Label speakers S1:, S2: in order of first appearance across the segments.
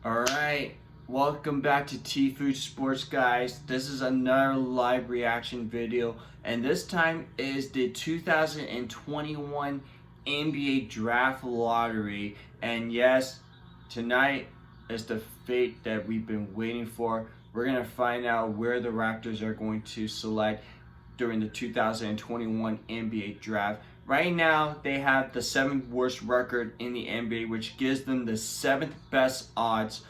S1: Alright, welcome back to T-Fuj Sports, guys. This is another live reaction video, and this time is the 2021 NBA Draft Lottery. And yes, tonight is the fate that we've been waiting for. We're going to find out where the Raptors are going to select during the 2021 NBA Draft. Right now, they have the 7th worst record in the NBA, which gives them the 7th best odds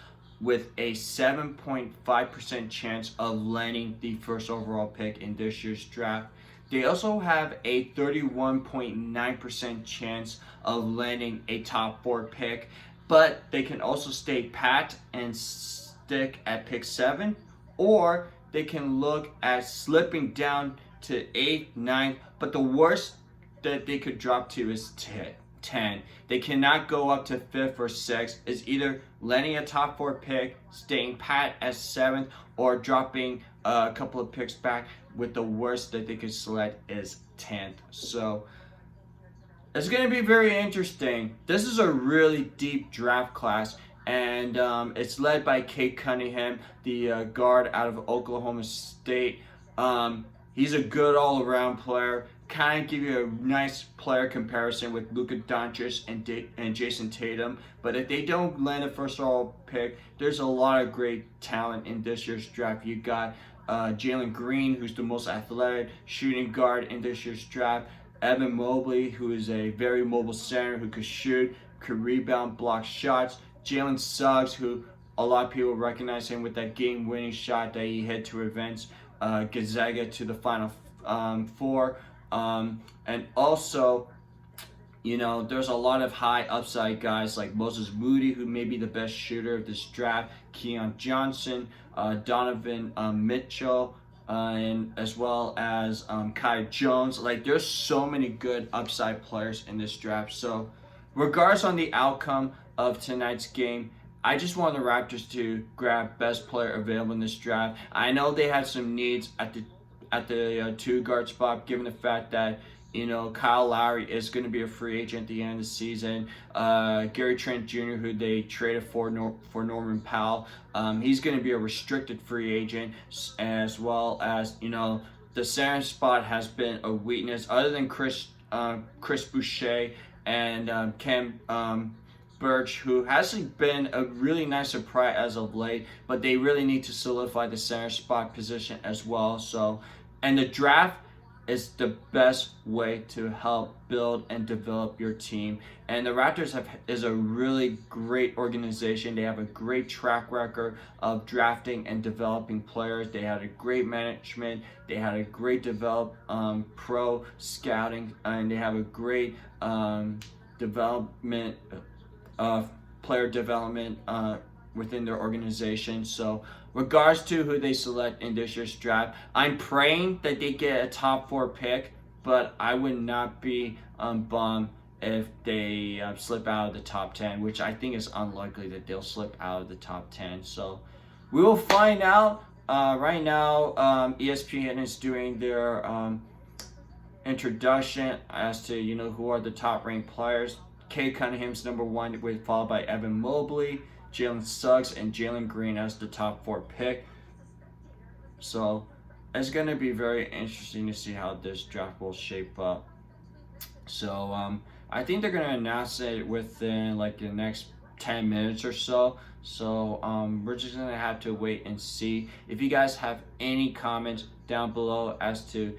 S1: with a 7.5% chance of landing the first overall pick in this year's draft. They also have a 31.9% chance of landing a top 4 pick, but they can also stay pat and stick at pick 7, or they can look at slipping down to 8th, 9th, but the worst that they could drop to is 10. They cannot go up to 5th or 6th. It's either landing a top 4 pick, staying pat at 7th, or dropping a couple of picks back, with the worst that they could select is 10th. So it's going to be very interesting. This is a really deep draft class, and it's led by Cade Cunningham, the guard out of Oklahoma State. He's a good all-around player. Kind of give you a nice player comparison with Luka Doncic and Jason Tatum. But if they don't land a first overall pick, there's a lot of great talent in this year's draft. You got Jalen Green, who's the most athletic shooting guard in this year's draft. Evan Mobley, who is a very mobile center who could shoot, could rebound, block shots. Jalen Suggs, who a lot of people recognize him with that game-winning shot that he hit to advance Gonzaga to the Final Four. And also, there's a lot of high upside guys like Moses Moody, who may be the best shooter of this draft, Keon Johnson, Donovan Mitchell, and as well as Kai Jones. Like, there's so many good upside players in this draft. So regardless on the outcome of tonight's game, I just want the Raptors to grab best player available in this draft. I know they had some needs at the 2 guard spot, given the fact that Kyle Lowry is going to be a free agent at the end of the season. Gary Trent Jr., who they traded for Norman Powell, he's going to be a restricted free agent, as well as the center spot has been a weakness. Other than Chris Boucher and Cam Birch, who hasn't been a really nice surprise as of late, but they really need to solidify the center spot position as well. So, and the draft is the best way to help build and develop your team. And the Raptors is a really great organization. They have a great track record of drafting and developing players. They had a great management. They had a great pro scouting, and they have a great development of player development within their organization. So regards to who they select in this year's draft, I'm praying that they get a top 4 pick, but I would not be bummed if they slip out of the top 10, which I think is unlikely that they'll slip out of the top 10. So we will find out. Right now, ESPN is doing their introduction as to who are the top ranked players. Cade Cunningham's number 1, followed by Evan Mobley, Jalen Suggs, and Jalen Green as the top 4 pick. So it's going to be very interesting to see how this draft will shape up. So I think they're going to announce it within like the next 10 minutes or so. So we're just going to have to wait and see. If you guys have any comments down below as to,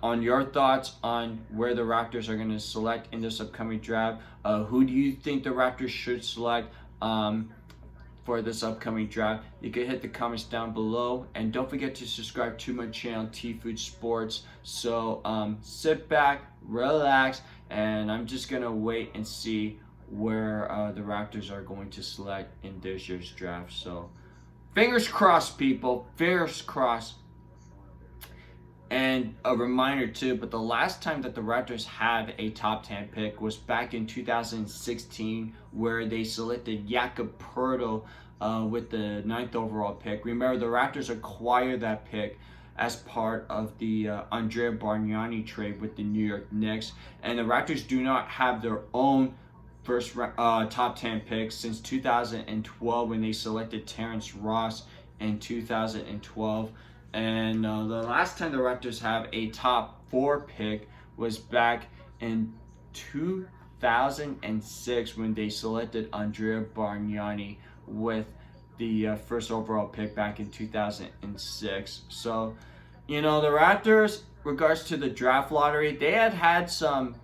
S1: on your thoughts on where the Raptors are going to select in this upcoming draft. Who do you think the Raptors should select for this upcoming draft? You can hit the comments down below, and don't forget to subscribe to my channel, T-Fuj Sports. So sit back, relax, and I'm just going to wait and see where the Raptors are going to select in this year's draft. So fingers crossed, people, fingers crossed. And a reminder too, but the last time that the Raptors had a top 10 pick was back in 2016, where they selected Jakob Poeltl with the 9th overall pick. Remember, the Raptors acquired that pick as part of the Andrea Bargnani trade with the New York Knicks. And the Raptors do not have their own top 10 picks since 2012 when they selected Terrence Ross in 2012. And the last time the Raptors have a top 4 pick was back in 2006 when they selected Andrea Bargnani with the first overall pick back in 2006. So, the Raptors, regards to the draft lottery, they had some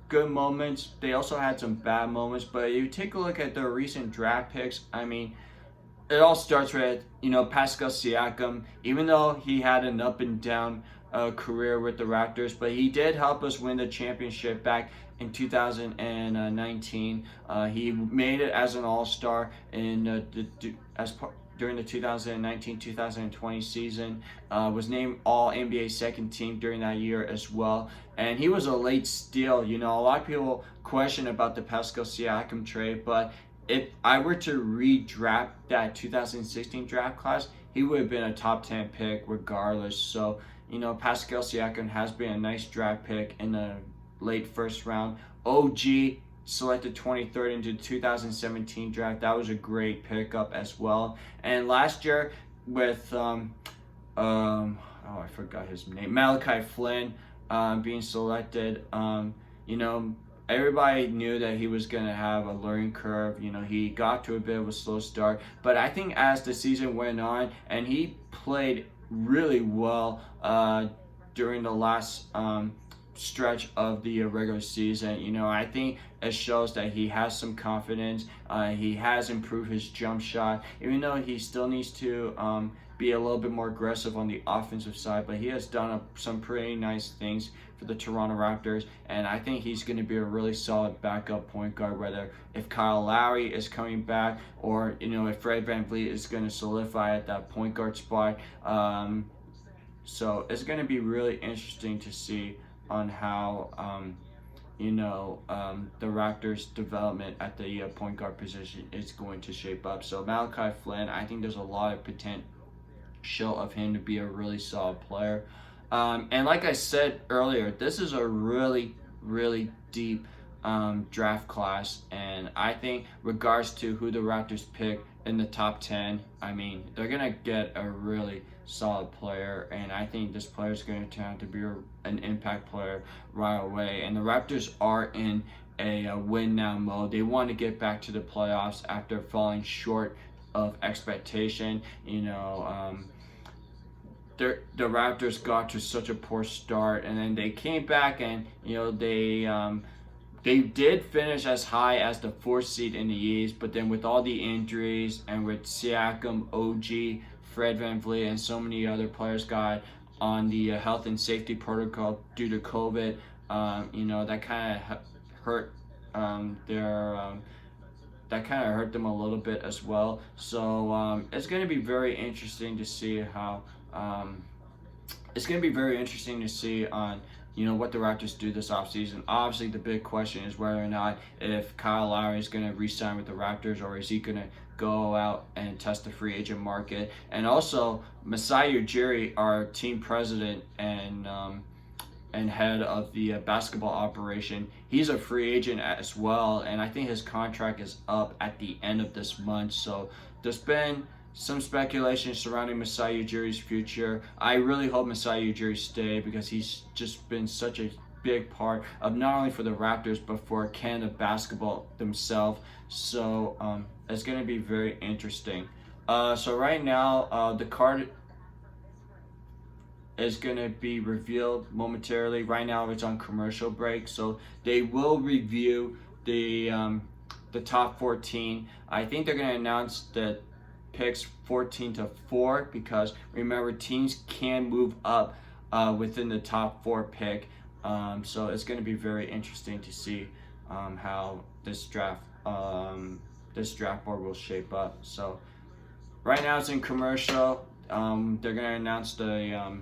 S1: good moments. They also had some bad moments, but you take a look at their recent draft picks. I mean, it all starts with Pascal Siakam. Even though he had an up and down career with the Raptors, but he did help us win the championship back in 2019. He made it as an All-Star in during the 2019-2020 season. Was named All-NBA second team during that year as well. And he was a late steal. A lot of people question about the Pascal Siakam trade, but if I were to redraft that 2016 draft class, he would have been a top 10 pick regardless. So, Pascal Siakam has been a nice draft pick in the late first round. OG selected 23rd into the 2017 draft. That was a great pickup as well. And last year with I forgot his name, Malachi Flynn being selected. Everybody knew that he was going to have a learning curve. He got to a bit of a slow start. But I think as the season went on, and he played really well during the last stretch of the regular season. I think it shows that he has some confidence. He has improved his jump shot, even though he still needs to be a little bit more aggressive on the offensive side, but he has done some pretty nice things for the Toronto Raptors, and I think he's going to be a really solid backup point guard, whether if Kyle Lowry is coming back or if Fred VanVleet is going to solidify at that point guard spot. So it's going to be really interesting to see on how the Raptors' development at the point guard position is going to shape up. So Malachi Flynn, I think there's a lot of potential of him to be a really solid player. And like I said earlier, this is a really, really deep draft class, and I think regards to who the Raptors pick in the top 10, I mean, they're going to get a really solid player, and I think this player is going to turn out to be an impact player right away. And the Raptors are in a win now mode. They want to get back to the playoffs after falling short of expectation. The Raptors got to such a poor start, and then they came back, and they did finish as high as the 4th seed in the East, but then with all the injuries and with Siakam, OG, Fred VanVleet, and so many other players got on the health and safety protocol due to COVID, that kind of hurt that kind of hurt them a little bit as well. So it's going to be very interesting to see how. It's going to be very interesting to see on what the Raptors do this offseason. Obviously, the big question is whether or not if Kyle Lowry is going to re-sign with the Raptors, or is he going to go out and test the free agent market. And also, Masai Ujiri, our team president and head of the basketball operation, he's a free agent as well, and I think his contract is up at the end of this month. So there's been some speculation surrounding Masai Ujiri's future. I really hope Masai Ujiri stay, because he's just been such a big part of not only for the Raptors but for Canada basketball themselves. So it's going to be very interesting. So right now the card is going to be revealed momentarily. Right now it's on commercial break, so they will review the top 14. I think they're going to announce the picks 14 to 4, because remember, teams can move up within the top 4 pick. So it's going to be very interesting to see how this draft board will shape up. So right now it's in commercial. They're going to announce the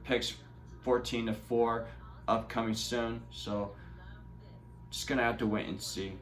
S1: picks 14 to 4 upcoming soon. So just going to have to wait and see.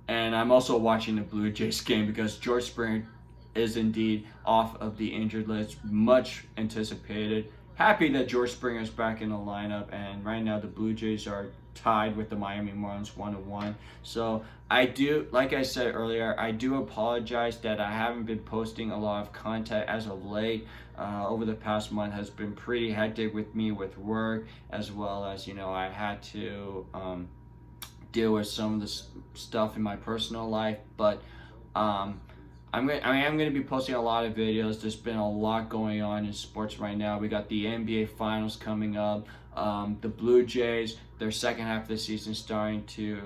S1: And I'm also watching the Blue Jays game, because George Springer is indeed off of the injured list, much anticipated. Happy that George Springer is back in the lineup, and right now the Blue Jays are tied with the Miami Marlins 1-1. So I do, like I said earlier, I do apologize that I haven't been posting a lot of content as of late. Over the past month has been pretty hectic with me with work, as well as, I had to deal with some of the stuff in my personal life. But I am going to be posting a lot of videos. There's been a lot going on in sports right now. We got the NBA Finals coming up. The Blue Jays, their second half of the season starting to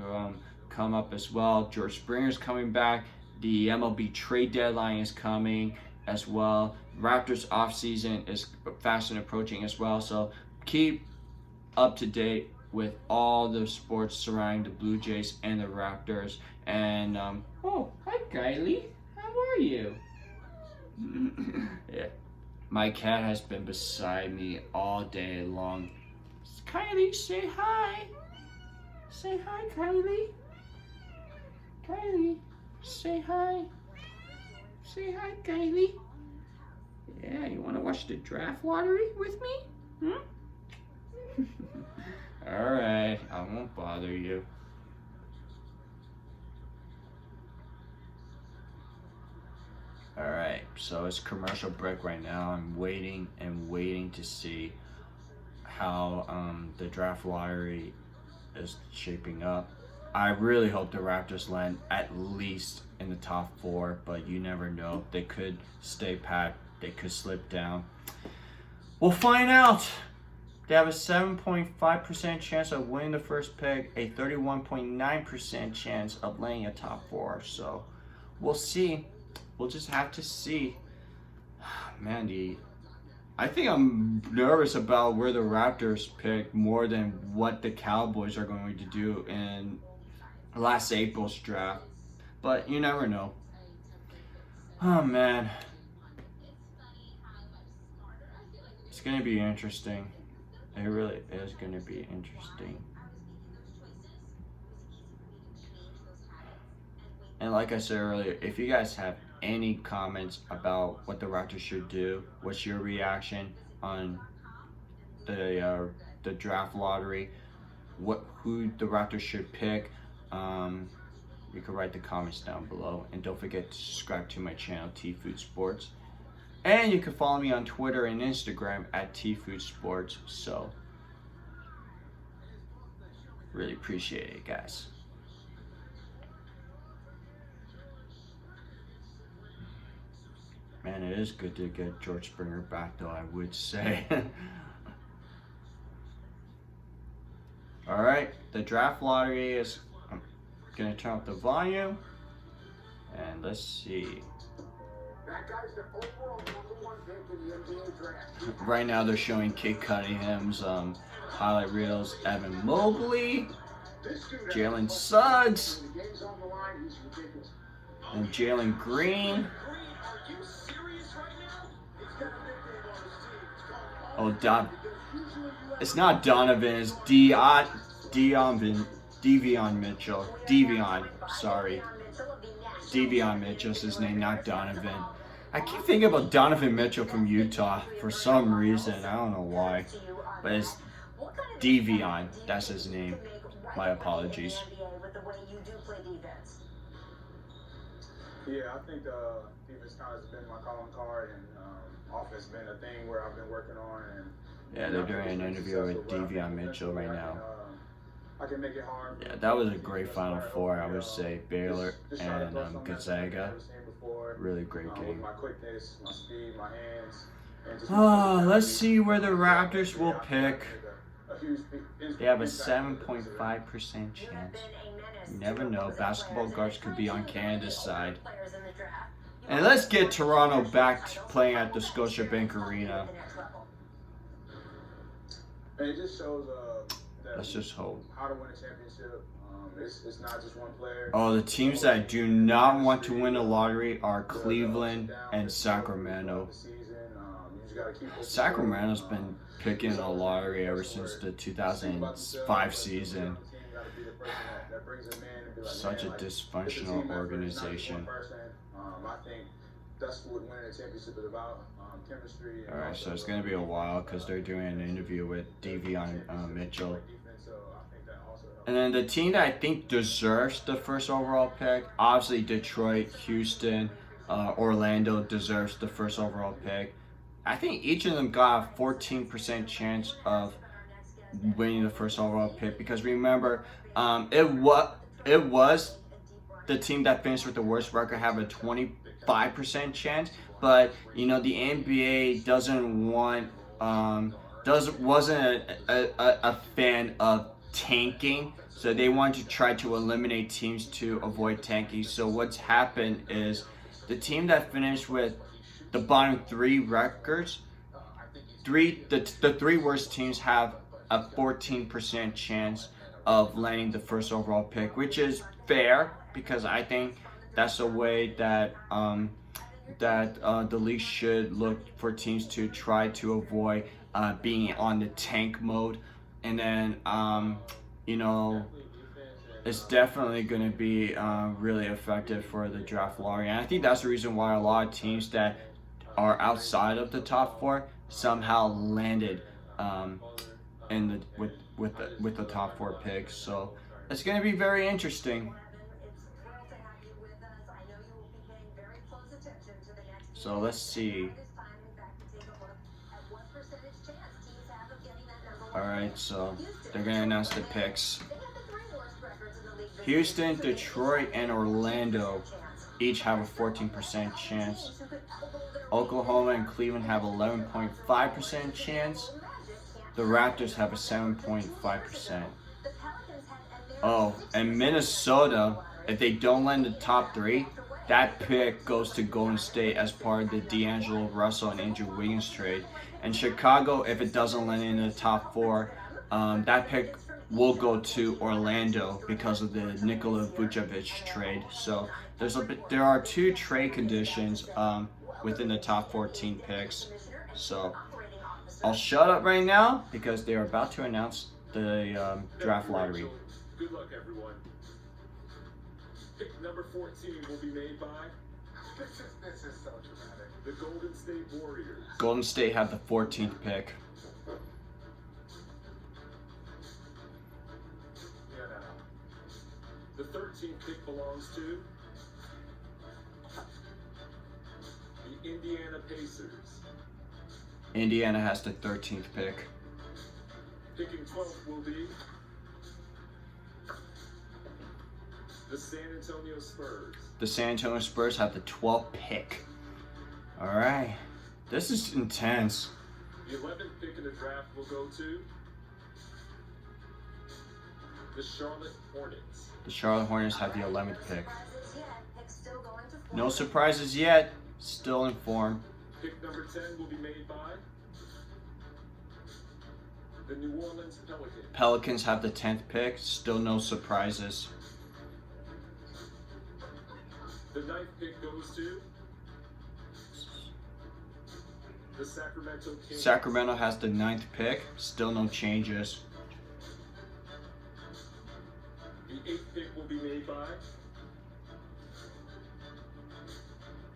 S1: come up as well. George Springer's coming back. The MLB trade deadline is coming as well. Raptors offseason is fast and approaching as well. So keep up to date with all the sports surrounding the Blue Jays and the Raptors. And oh, hi Kylie, how are you? Yeah, my cat has been beside me all day long. Kylie, say hi. Say hi, Kylie. Kylie, say hi. Say hi, Kylie. Yeah, you want to watch the draft lottery with me? Alright, I won't bother you. Alright, so it's commercial break right now. I'm waiting to see how the draft lottery is shaping up. I really hope the Raptors land at least in the top 4, but you never know. They could stay pat, they could slip down. We'll find out. They have a 7.5% chance of winning the first pick, a 31.9% chance of landing a top 4. So we'll see. We'll just have to see. Man, I think I'm nervous about where the Raptors pick more than what the Cowboys are going to do in last April's draft. But you never know. Oh man. It's going to be interesting. It really is going to be interesting. And like I said earlier, if you guys have any comments about what the Raptors should do, what's your reaction on the draft lottery, who the Raptors should pick, you can write the comments down below. And don't forget to subscribe to my channel, T-Fuj Sports. And you can follow me on Twitter and Instagram at T-Fuj Sports. So, really appreciate it, guys. Man, it is good to get George Springer back, though, I would say. Alright, the draft lottery is... I'm going to turn up the volume. And let's see. Right now they're showing Kate Cunningham's highlight reels. Evan Mobley, Jalen Suggs, and Jalen Green. Oh, it's not Donovan, it's Devion Mitchell. Sorry. Devion Mitchell's his name, not Donovan. I keep thinking about Donovan Mitchell from Utah for some reason. I don't know why. But it's Devion. That's his name. My apologies.
S2: Yeah, I think defense kind of has been my calling card, and offense has been a thing where I've been working on. And
S1: yeah, they're doing an interview with Devion Mitchell right now.
S2: I can make it hard.
S1: Yeah, that was a great Final Four, I would say. Baylor and Gonzaga. Really great game.
S2: My quickness, my speed, my hands.
S1: Let's see where the Raptors will pick. They have a 7.5% chance. You never know. Basketball guards could be on Canada's side. And let's get Toronto back to playing at the Scotiabank Arena.
S2: It just shows
S1: let's just hope.
S2: How to win a championship. It's not just one player.
S1: Oh, the teams that do not want to win a lottery are Cleveland and Sacramento. Sacramento's been picking a lottery ever since the 2005 season. Such a dysfunctional organization.
S2: I think that's what winning a championship is about. Chemistry.
S1: Alright, so it's going to be a while because they're doing an interview with Devion Mitchell.
S2: So I think that also
S1: And then the team that I think deserves the first overall pick, obviously Detroit, Houston, Orlando deserves the first overall pick. I think each of them got a 14% chance of winning the first overall pick because remember, it was the team that finished with the worst record have a 25% chance, but you know the NBA doesn't want wasn't a fan of tanking, so they want to try to eliminate teams to avoid tanking. So what's happened is the team that finished with the bottom three records, the three worst teams have a 14% chance of landing the first overall pick, which is fair because I think that's a way that the league should look for teams to try to avoid being on the tank mode, and then you know it's definitely going to be really effective for the draft lottery, and I think that's the reason why a lot of teams that are outside of the top four somehow landed in the with the top four picks. So it's going to be very interesting. So let's see. All right, so they're going to announce the picks. Houston, Detroit, and Orlando each have a 14% chance. Oklahoma and Cleveland have 11.5% chance. The Raptors have a 7.5%. Oh, and Minnesota, if they don't land the top three, that pick goes to Golden State as part of the D'Angelo Russell and Andrew Wiggins trade. And Chicago, if it doesn't land in the top four, that pick will go to Orlando because of the Nikola Vucevic trade. So there are two trade conditions within the top 14 picks. So I'll shut up right now because they are about to announce the draft lottery.
S3: Good luck, everyone. Pick number 14 will be made by. This is so dramatic. The Golden State Warriors.
S1: Golden State have the 14th pick.
S3: Yeah, no. The 13th pick belongs to the Indiana Pacers.
S1: Indiana has the 13th pick.
S3: Picking 12th will be the San Antonio Spurs.
S1: The San Antonio Spurs have the 12th pick. All right. This is intense.
S3: The 11th pick in the draft will go to the Charlotte Hornets.
S1: The Charlotte Hornets have the 11th pick. No surprises yet. Still in form.
S3: Pick number 10 will be made by the New Orleans Pelicans.
S1: Pelicans have the 10th pick. Still no surprises.
S3: The 9th pick goes to the Sacramento Kings.
S1: Sacramento has the 9th pick. Still no changes.
S3: The 8th pick will be made by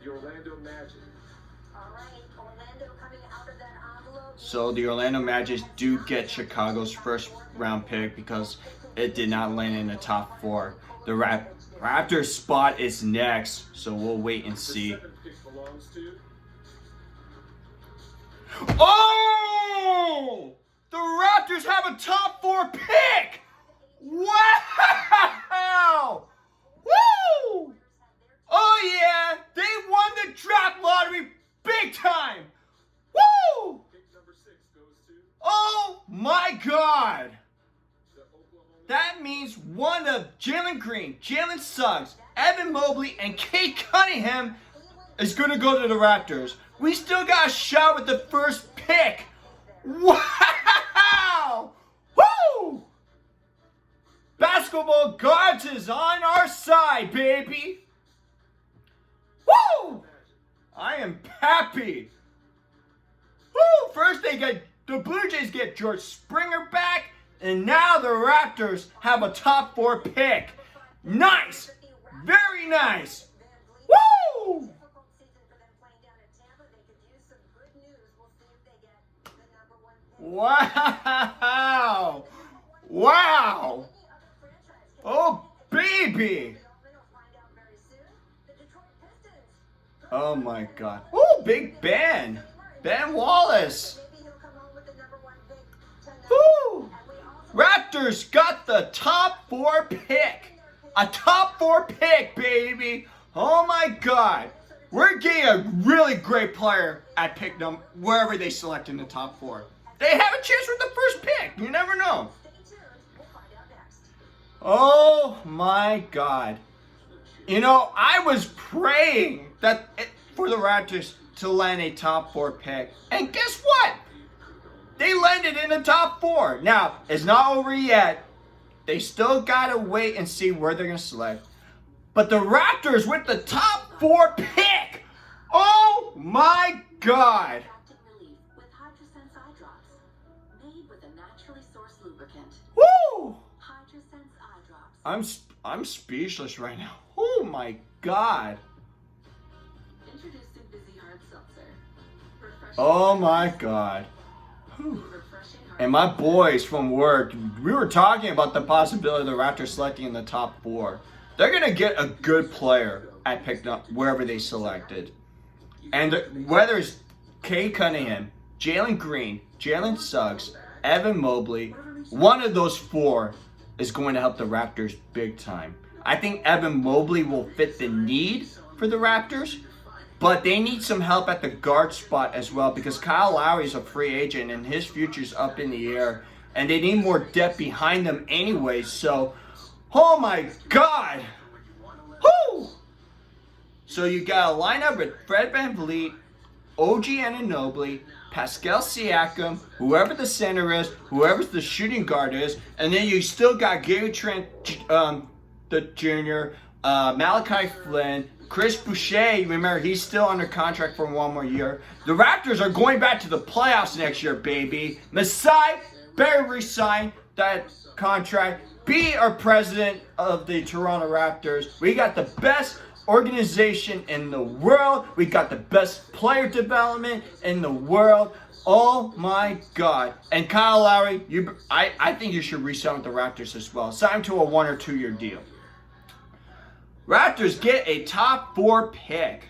S3: the Orlando Magic.
S1: So the Orlando Magic do get Chicago's first round pick because it did not land in the top four. The Raptors spot is next, so we'll wait and see.
S3: The 7th pick belongs to
S1: Oh! The Raptors have a top four pick! Wow! Woo! Oh yeah! They won the draft lottery big time! Woo!
S3: pick number 6 goes to
S1: Oh my God!
S3: the Oklahoma.
S1: That means one of Jalen Green, Jalen Suggs, Evan Mobley, and Kate Cunningham is going to go to the Raptors. We still got a shot with the first pick. Wow! Woo! Basketball gods is on our side, baby. Woo! I am happy. Woo! First the Blue Jays get George Springer back, and now the Raptors have a top four pick. Nice! Very nice! Woo! Wow! Wow! Oh, baby! Oh my God. Oh, Big Ben! Ben Wallace! Woo! Raptors got the top 4 pick! A top 4 pick, baby! Oh my God! We're getting a really great player at pick number, wherever they select in the top 4. They have a chance with the first pick. You never know. Oh my God. You know, I was praying for the Raptors to land a top 4 pick. And guess what? They landed in the top 4. Now, it's not over yet. They still got to wait and see where they're going to select. But the Raptors with the top 4 pick. Oh my God. Woo! I'm speechless right now. Oh my God. Oh my God. Whew. And my boys from work, we were talking about the possibility of the Raptors selecting in the top 4. They're going to get a good player at pick up wherever they selected. And whether it's Cade Cunningham, Jalen Green, Jalen Suggs, Evan Mobley, one of those 4 is going to help the Raptors big time. I think Evan Mobley will fit the need for the Raptors, but they need some help at the guard spot as well because Kyle Lowry is a free agent and his future's up in the air, and they need more depth behind them anyway. So, oh my God! Woo! So you got a lineup with Fred VanVleet, OG Anunoby, Pascal Siakam, whoever the center is, whoever the shooting guard is, and then you still got Gary Trent the Jr., Malachi Flynn, Chris Boucher. Remember, he's still under contract for 1 more year. The Raptors are going back to the playoffs next year, baby. Masai better resign that contract. Be our president of the Toronto Raptors. We got the best organization in the world. We got the best player development in the world. Oh my God. And Kyle Lowry, I think you should re-sign with the Raptors as well. Sign to a 1 or 2 year deal. Raptors get a top 4 pick.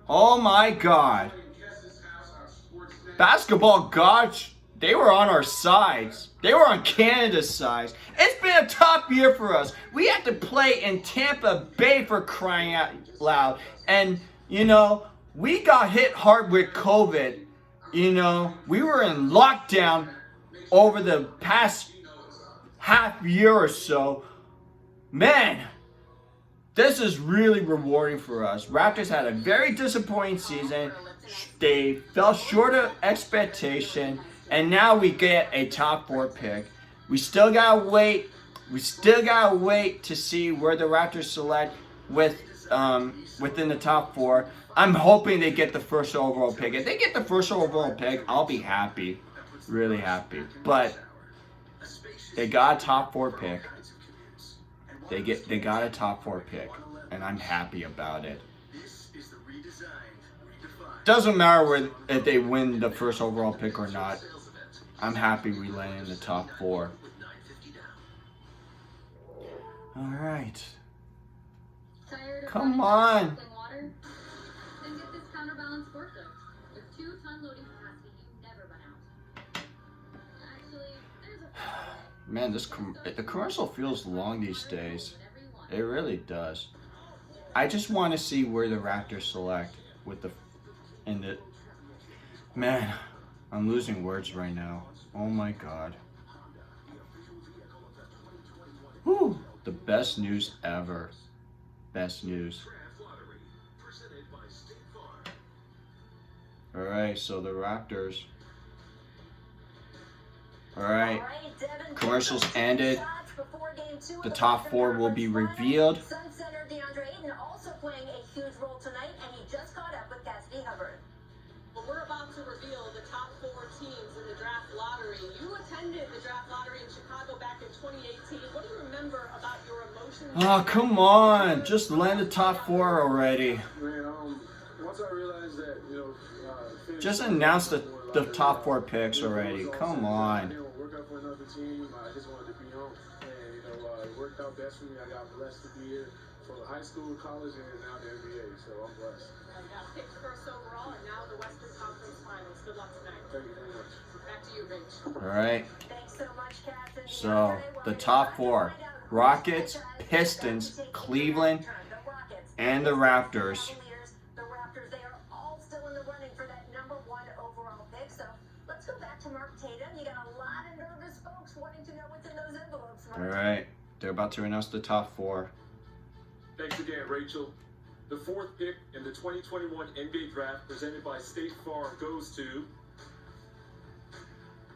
S1: Oh my God. Basketball gods, they were on our sides. They were on Canada's side. It's been a tough year for us. We had to play in Tampa Bay for crying out loud. And, you know, we got hit hard with COVID. You know, we were in lockdown over the past half year or so. Man, this is really rewarding for us. Raptors had a very disappointing season. They fell short of expectation. And now we get a top 4 pick. We still gotta wait. We still gotta wait to see where the Raptors select within the top 4. I'm hoping they get the first overall pick. If they get the first overall pick, I'll be happy, really happy. But they got a top 4 pick. They got a top 4 pick, and I'm happy about it. Doesn't matter if they win the first overall pick or not. I'm happy we landed in the top 4. All right. Come on. Man, the commercial feels long these days. It really does. I just want to see where the Raptors select man, I'm losing words right now. Oh my God. Whew, the best news ever. Best news. Alright, so the Raptors. Alright, commercials ended. The top 4 will be revealed.
S4: We're about to reveal the top 4 teams in the draft lottery. You attended the draft lottery in Chicago back in 2018. What do you remember about your emotions?
S1: Oh, come on. Just land the top 4 already.
S2: Man, once I realized that,
S1: just announce the top 4 picks already. Come on.
S2: Work out for another team. I just wanted to be home. And, worked out best for me. I got blessed to be here for high school, college, and now the NBA. So I'm blessed.
S4: You got picked first overall, and now the Western Conference Finals. Good luck tonight.
S2: Thank you very much.
S4: Back to you, Rich.
S1: All right.
S5: Thanks so much, Captain.
S1: So the top four: Rockets, Pistons, Cleveland, and the Raptors.
S5: The Raptors, they are all still in the running for that #1 overall pick. So let's go back to Mark Tatum. You got a lot of nervous folks wanting to know what's in those envelopes, Mark.
S1: All right. They're about to announce the top four.
S3: Thanks again, Rachel. The fourth pick in the 2021 NBA Draft presented by State Farm goes to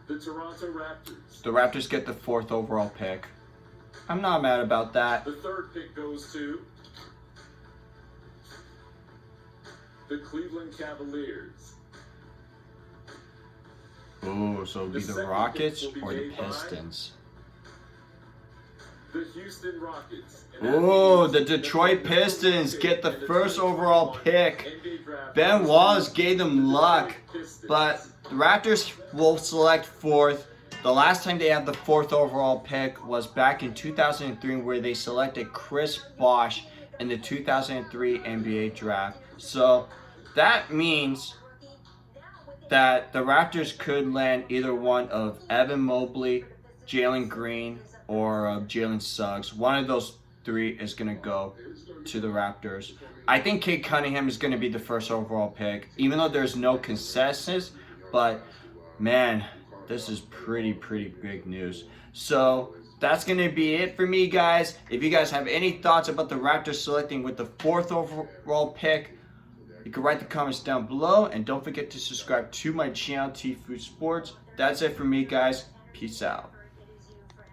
S3: the Toronto Raptors.
S1: The Raptors get the 4th overall pick. I'm not mad about that.
S3: The third pick goes to the Cleveland Cavaliers.
S1: Ooh, so it'll be the Rockets or the Pistons.
S3: The Houston Rockets.
S1: Ooh, the Detroit Pistons get the 1st overall pick. Ben Wallace gave them luck, but the Raptors will select 4th. The last time they had the 4th overall pick was back in 2003, where they selected Chris Bosh in the 2003 NBA draft. So that means that the Raptors could land either one of Evan Mobley, Jalen Green, or Jalen Suggs. One of those 3 is going to go to the Raptors. I think Kate Cunningham is going to be the 1st overall pick, even though there's no consensus. But, man, this is pretty big news. So, that's going to be it for me, guys. If you guys have any thoughts about the Raptors selecting with the 4th overall pick, you can write the comments down below. And don't forget to subscribe to my channel, T-Fuj Sports. That's it for me, guys. Peace out.